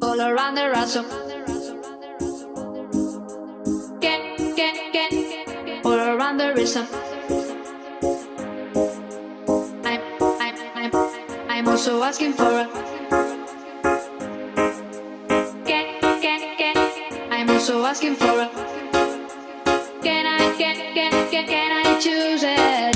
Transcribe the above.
all around the ransom. All around the rhythm. I'm, I'm, I'm, I'm also asking for a. I'm also asking for a. Can I choose it?